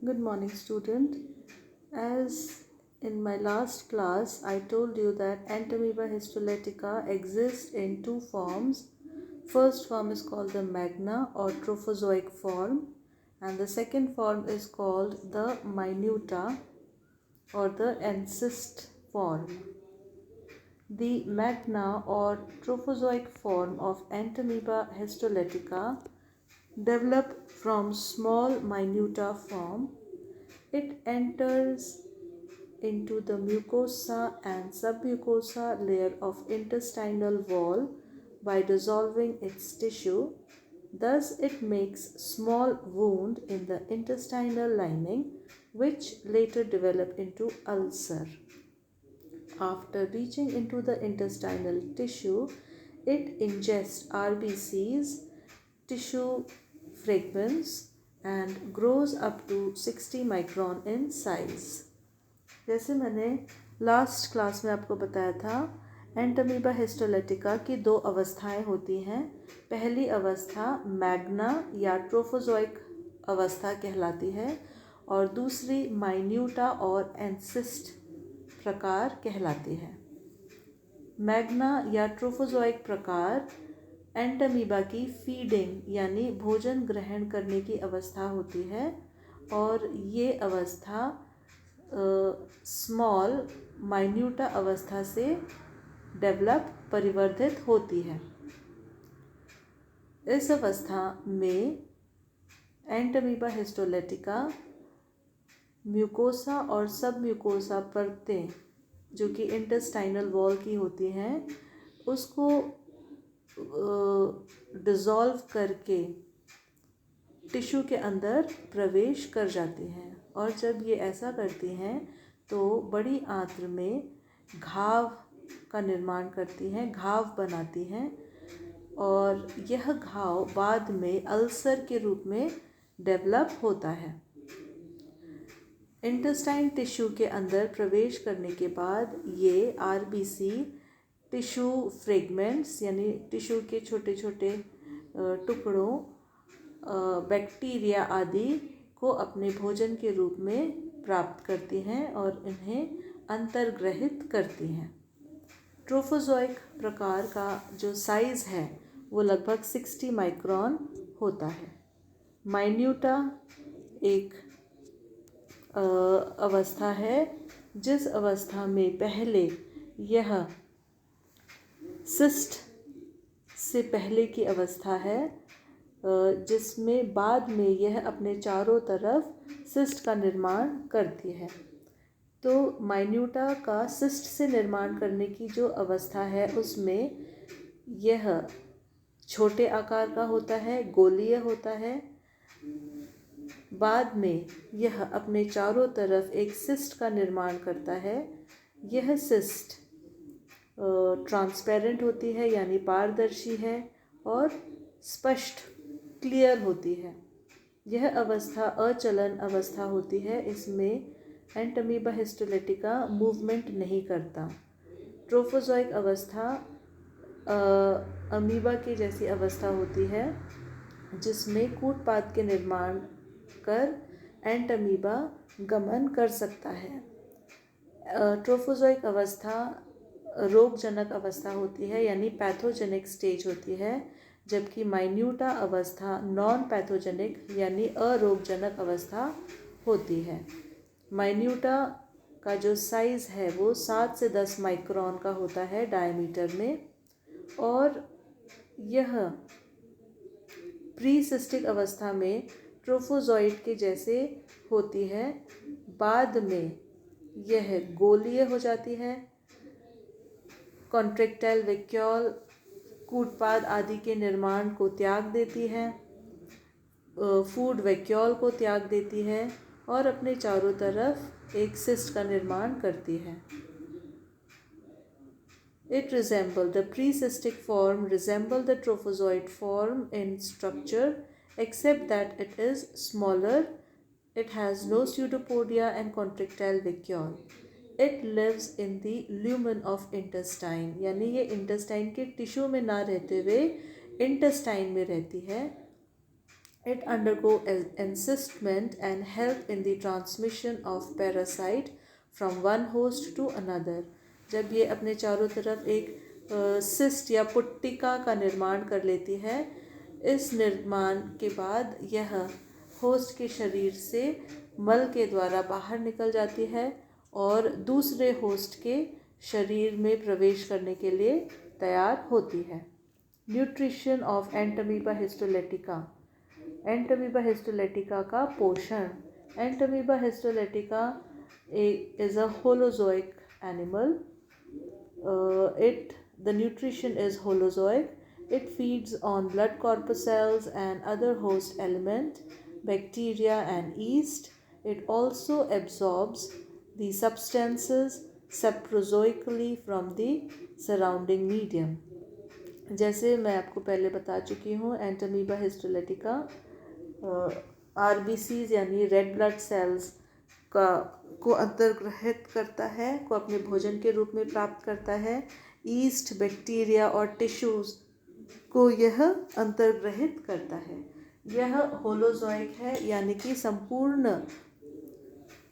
Good morning, student. As in my last class, I told you that Entamoeba histolytica exists in two forms. First form is called the magna or trophozoic form, and the second form is called the minuta or the encyst form. The magna or trophozoic form of Entamoeba histolytica develop from small minuta form. It enters into the mucosa and submucosa layer of intestinal wall by dissolving its tissue. Thus, it makes small wound in the intestinal lining, which later develop into ulcer. After reaching into the intestinal tissue, it ingests RBCs, tissue fragments, and grows up to 60 micron in size. जैसे मैंने last class में आपको बताया था, Entamoeba histolytica की दो अवस्थाएं होती हैं. पहली अवस्था मैग्ना या ट्रोफोजोइक अवस्था कहलाती है और दूसरी माइन्यूटा और एंसिस्ट प्रकार कहलाती है. मैग्ना या ट्रोफोजोइक प्रकार एंटामीबा की फीडिंग यानी भोजन ग्रहण करने की अवस्था होती है और ये अवस्था स्मॉल माइन्यूटा अवस्था से डेवलप परिवर्धित होती है. इस अवस्था में एंटामीबा हिस्टोलिटिका म्यूकोसा और सब म्यूकोसा परतें जो कि इंटेस्टाइनल वॉल की होती हैं उसको डिज़ोल्व करके टिश्यू के अंदर प्रवेश कर जाती हैं और जब ये ऐसा करती हैं तो बड़ी आंत्र में घाव का निर्माण करती हैं, घाव बनाती हैं और यह घाव बाद में अल्सर के रूप में डेवलप होता है. इंटेस्टाइन टिश्यू के अंदर प्रवेश करने के बाद ये आरबीसी टिश्यू फ्रेगमेंट्स यानी टिश्यू के छोटे छोटे टुकड़ों, बैक्टीरिया आदि को अपने भोजन के रूप में प्राप्त करती हैं और इन्हें अंतर्ग्रहित करती हैं. ट्रोफोजोइक प्रकार का जो साइज़ है वो लगभग 60 माइक्रोन होता है. माइन्यूटा एक अवस्था है जिस अवस्था में पहले यह सिस्ट से पहले की अवस्था है जिसमें बाद में यह अपने चारों तरफ सिस्ट का निर्माण करती है. तो माइन्यूटा का सिस्ट से निर्माण करने की जो अवस्था है उसमें यह छोटे आकार का होता है, गोलीय होता है. बाद में यह अपने चारों तरफ एक सिस्ट का निर्माण करता है. यह सिस्ट ट्रांसपेरेंट होती है यानी पारदर्शी है और स्पष्ट क्लियर होती है. यह अवस्था अचलन अवस्था होती है. इसमें एंटामीबा हिस्टोलिटिका मूवमेंट नहीं करता. ट्रोफोजोइक अवस्था अमीबा की जैसी अवस्था होती है जिसमें कूटपाद के निर्माण कर एंटामीबा गमन कर सकता है. ट्रोफोजोइक अवस्था रोगजनक अवस्था होती है यानी पैथोजेनिक स्टेज होती है, जबकि माइन्यूटा अवस्था नॉन पैथोजेनिक यानी अरोगजनक अवस्था होती है. माइन्यूटा का जो साइज़ है वो 7 से 10 माइक्रोन का होता है डायमीटर में और यह प्रीसिस्टिक अवस्था में ट्रोफोजोइड के जैसे होती है. बाद में यह गोलीय हो जाती है. कॉन्ट्रेक्टाइल वैक्यूल कूटपाद आदि के निर्माण को त्याग देती है, फूड वैक्यूल को त्याग देती है और अपने चारों तरफ एक सिस्ट का निर्माण करती है. It resemble the pre-cystic form resemble the trophozoid form in structure except that it is smaller. It has no pseudopodia and contractile vacuole. It lives in the lumen of intestine यानी ये intestine के tissue में ना रहते हुए intestine में रहती है. It undergo encystment and help in the transmission of parasite from one host to another. जब ये अपने चारों तरफ एक सिस्ट या पुट्टिका का निर्माण कर लेती है, इस निर्माण के बाद यह होस्ट के शरीर से मल के द्वारा बाहर निकल जाती है और दूसरे होस्ट के शरीर में प्रवेश करने के लिए तैयार होती है। Nutrition of Entamoeba histolytica. Entamoeba histolytica का पोषण। Entamoeba histolytica is a holozoic animal. The nutrition is holozoic. It feeds on blood corpuscles and other host element, bacteria and yeast. It also absorbs the substances saprozoically from the surrounding medium. जैसे मैं आपको पहले बता चुकी हूँ, Entamoeba histolytica RBCs यानी red blood cells को अंतर्ग्रहित करता है, को अपने भोजन के रूप में प्राप्त करता है। ईस्ट, बैक्टीरिया और टिश्यूज़ को यह अंतर्ग्रहित करता है। यह होलोजोइक है, यानी कि संपूर्ण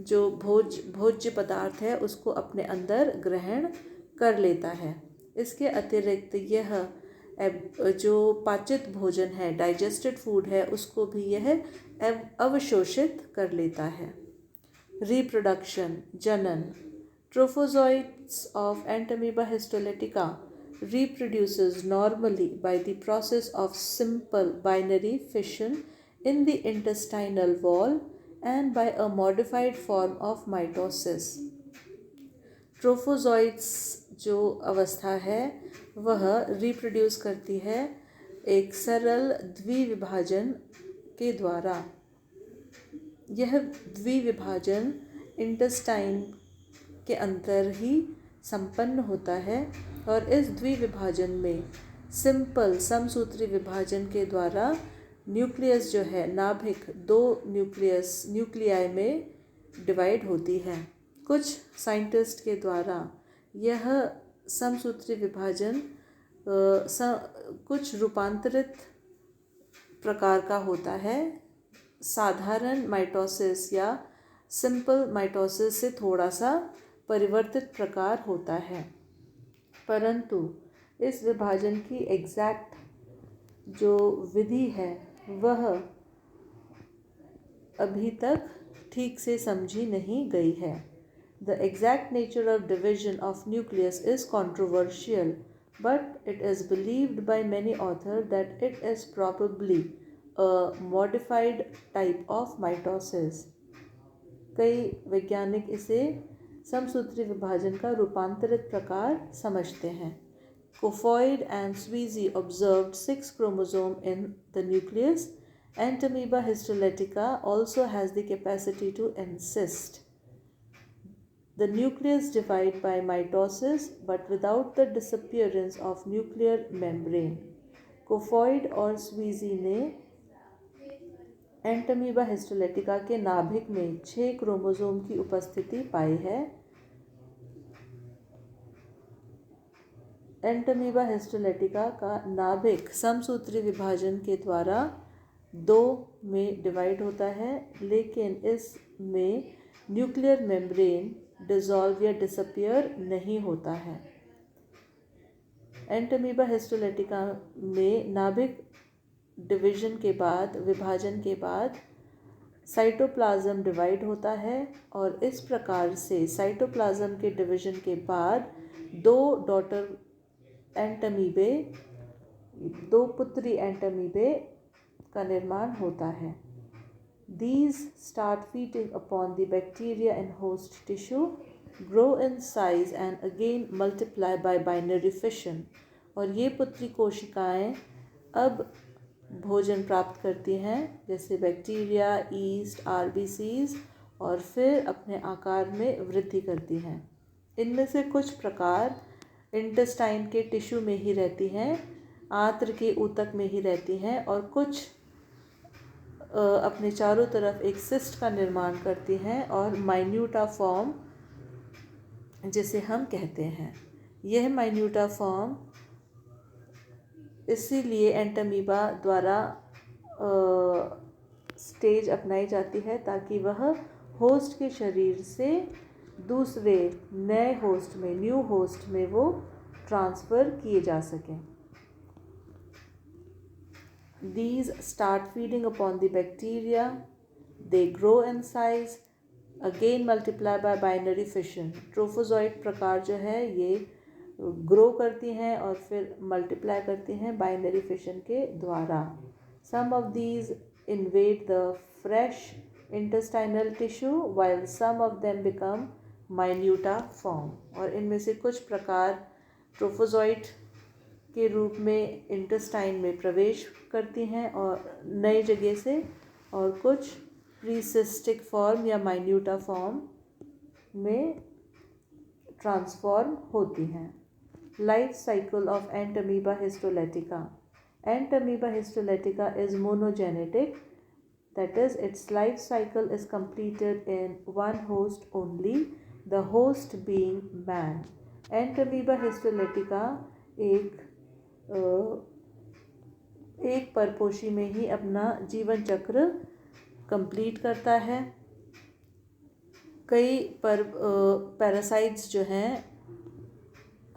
जो भोज्य पदार्थ है उसको अपने अंदर ग्रहण कर लेता है। इसके अतिरिक्त यह जो पाचित भोजन है, डाइजेस्टेड फूड है, उसको भी यह अवशोषित कर लेता है। रिप्रोडक्शन, जनन। Trophozoites of Entamoeba histolytica reproduces normally by the process of simple binary fission in the intestinal wall and by a modified form of mitosis. ट्रोफोजोइट्स जो अवस्था है वह रिप्रोड्यूस करती है एक सरल द्विविभाजन के द्वारा। यह द्विविभाजन इंटेस्टाइन के अंदर ही संपन्न होता है और इस द्विविभाजन में सिंपल समसूत्री विभाजन के द्वारा न्यूक्लियस जो है, नाभिक, दो न्यूक्लियाई में डिवाइड होती है। कुछ साइंटिस्ट के द्वारा यह समसूत्री विभाजन कुछ रूपांतरित प्रकार का होता है, साधारण माइटोसिस या सिंपल माइटोसिस से थोड़ा सा परिवर्तित प्रकार होता है, परंतु इस विभाजन की एग्जैक्ट जो विधि है वह अभी तक ठीक से समझी नहीं गई है। The exact nature of division of nucleus is controversial, but it is believed by many authors that it is probably a modified type of mitosis. कई वैज्ञानिक इसे समसूत्री विभाजन का रूपांतरित प्रकार समझते हैं। Kofoid and Sweezy observed 6 chromosomes in the nucleus. Entamoeba histolytica also has the capacity to encyst. The nucleus divides by mitosis but without the disappearance of nuclear membrane. Kofoid और Sweezy ने एंटमीबा हिस्टोलेटिका के नाभिक में 6 chromosome की उपस्थिति पाई है। Entamoeba histolytica का नाभिक समसूत्री विभाजन के द्वारा 2 में डिवाइड होता है, लेकिन इसमें न्यूक्लियर मेम्ब्रेन डिसॉल्व या डिसअपियर नहीं होता है। एंटमीबा हिस्टोलेटिका में नाभिक विभाजन के बाद साइटोप्लाज्म डिवाइड होता है और इस प्रकार से साइटोप्लाज्म के डिवीजन के बाद 2 डॉटर एंटमीबे, 2 पुत्री एंटमीबे का निर्माण होता है। These start feeding upon the bacteria in host tissue, grow in size and again multiply by binary fission. और ये पुत्री कोशिकाएं अब भोजन प्राप्त करती हैं, जैसे बैक्टीरिया, ईस्ट, RBCs, और फिर अपने आकार में वृद्धि करती हैं। इनमें से कुछ प्रकार इंटेस्टाइन के टिश्यू में ही रहती हैं, आंत्र के ऊतक में ही रहती हैं, और कुछ अपने चारों तरफ एक सिस्ट का निर्माण करती हैं और माइन्यूटा फॉर्म जिसे हम कहते हैं। यह माइन्यूटा फॉर्म इसीलिए एंटमीबा द्वारा स्टेज अपनाई जाती है ताकि वह होस्ट के शरीर से दूसरे नए होस्ट में, न्यू होस्ट में वो ट्रांसफ़र किए जा सकें. These start feeding upon the bacteria. They grow in size. Again multiply by binary fission. Trophozoite प्रकार जो है ये ग्रो करती हैं और फिर मल्टीप्लाई करती हैं बाइनरी फिशन के द्वारा. Some of these invade the fresh intestinal tissue while some of them become minuta form. और इनमें से कुछ प्रकार ट्रोफोजोइट के रूप में इंटेस्टाइन में प्रवेश करती हैं और नई जगह से, और कुछ प्रीसिस्टिक फॉर्म या माइन्यूटा फॉर्म में ट्रांसफॉर्म होती हैं. Life cycle of Entamoeba histolytica. Entamoeba histolytica is monogenetic, that is its life cycle is completed in one host only, the host being man. Entamoeba histolytica एक परपोषी में ही अपना जीवन चक्र कंप्लीट करता है. कई पैरासाइट्स जो हैं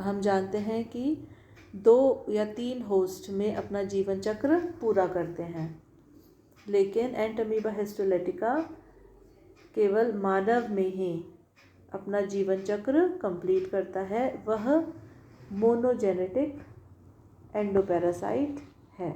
हम जानते हैं कि 2 या 3 होस्ट में अपना जीवन चक्र पूरा करते हैं, लेकिन एंटमीबा हिस्टोलेटिका केवल मानव में ही अपना जीवन चक्र कंप्लीट करता है. वह मोनोजेनेटिक एंडोपैरासाइट है.